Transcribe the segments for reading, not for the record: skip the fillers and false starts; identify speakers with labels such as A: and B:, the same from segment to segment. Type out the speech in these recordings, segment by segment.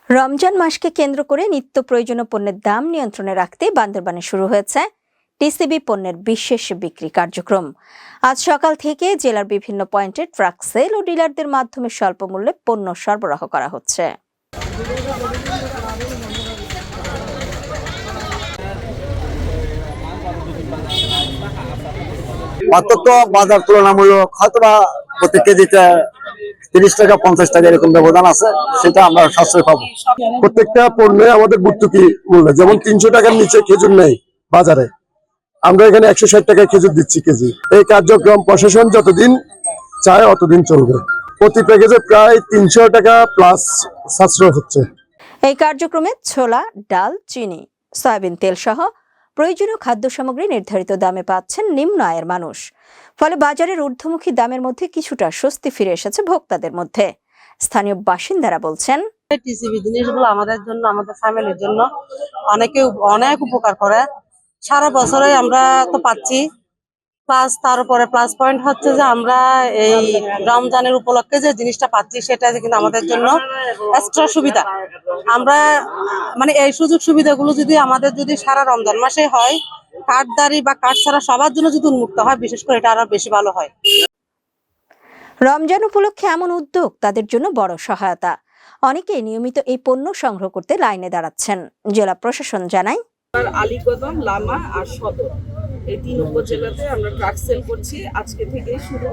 A: রমজান মাসকে কেন্দ্র করে নিত্য প্রয়োজনীয় পণ্যের দাম নিয়ন্ত্রণে রাখতে বান্দরবানে শুরু হয়েছে টিসিবি পণ্যের বিশেষ বিক্রি কার্যক্রম। আজ সকাল থেকে জেলার বিভিন্ন পয়েন্টে ট্রাক সেল ও ডিলারদের মাধ্যমে স্বল্প মূল্যে পণ্য সরবরাহ করা হচ্ছে।
B: পার্থক্য বাজার তুলনামূলক হয়তোবা প্রতি কেজিতে 30 টাকা 50 টাকা এরকম ব্যবধান আছে, সেটা আমরা সাশ্রয় পাবো। প্রত্যেকটা পণ্যে আমাদের ভর্তুকি মূল্য, যেমন 300 টাকার নিচে খেজুর নেই বাজারে, আমরা এখানে 160 টাকায় খেজুর দিচ্ছি কেজি। এই কার্যক্রম প্রশাসন যতদিন চায় অতদিন চলবে। প্রতি প্যাকেজে প্রায় 300 টাকা প্লাস সাশ্রয় হচ্ছে।
A: এই কার্যক্রমে ছোলা, ডাল, চিনি, সয়াবিন তেল সহ প্রয়োজনীয় খাদ্য সামগ্রী নির্ধারিত দামে পাচ্ছেন নিম্ন আয়ের মানুষ। ফলে বাজারের ঊর্ধ্বমুখী দামের মধ্যে কিছুটা স্বস্তি ফিরে এসেছে ভোক্তাদের মধ্যে। স্থানীয় বাসিন্দারা বলছেন,
C: টিসিবি জিনিসগুলো আমাদের জন্য, আমাদের ফ্যামিলির জন্য অনেক উপকার করে। সারা বছরে আমরা তো পাচ্ছি, প্লাস তার উপরে প্লাস পয়েন্ট হচ্ছে যে আমরা এই রমজানের উপলক্ষে যে জিনিসটা পাচ্ছি সেটা কিন্তু আমাদের জন্য এক্সট্রা সুবিধা। আমরা মানে এই সুযোগ সুবিধাগুলো যদি আমাদের সারা রমজান মাসে হয়, কার্ডদারি বা কার্ড ছাড়া সবার জন্য যদি উন্মুক্ত হয়, বিশেষ করে এটা আরো বেশি ভালো হয়।
A: রমজান উপলক্ষে এমন উদ্যোগ তাদের জন্য বড় সহায়তা। অনেকেই নিয়মিত এই পণ্য সংগ্রহ করতে লাইনে দাঁড়াচ্ছেন। জেলা প্রশাসন জানায়,
D: আলীকদম, লামা আর সদর এই 3 উপজেলাতে আমরা ট্রাক সেল করছি। আজকে থেকেই শুরু,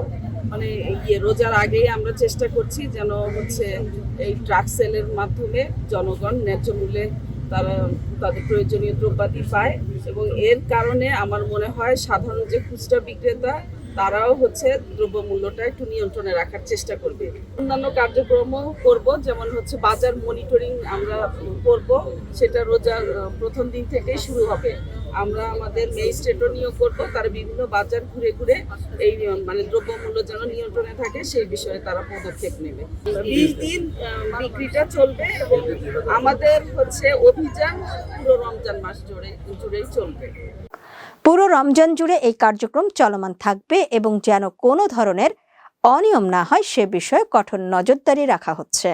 D: মানে রোজার আগেই আমরা চেষ্টা করছি যেন এই ট্রাক সেলের মাধ্যমে জনগণ ন্যায্য মূল্যে তাদের প্রয়োজনীয় দ্রব্যাদি পায়, এবং এর কারণে আমার মনে হয় সাধারণ যে খুচরা বিক্রেতা তারাও দ্রব্য মূল্যটা একটু নিয়ন্ত্রণে রাখার চেষ্টা করবে। অন্যান্য কার্যক্রমও করব, যেমন বাজার মনিটরিং আমরা করব, সেটা রোজার প্রথম দিন থেকেই শুরু হবে। আমরা আমাদের ম্যাজিস্ট্রেটও নিয়োগ করব, তারা বিভিন্ন বাজার ঘুরে ঘুরে এই দ্রব্য মূল্য যেন নিয়ন্ত্রণে থাকে সেই বিষয়ে তারা পদক্ষেপ নেবে। 20 দিন বিক্রিটা চলবে এবং আমাদের অভিযান পুরো রমজান মাস জুড়েই চলবে।
A: পুরো রমজান জুড়ে এই কার্যক্রম চলমান থাকবে এবং যেন কোনো ধরনের অনিয়ম না হয় সে বিষয়ে কঠোর নজরদারি রাখা হচ্ছে।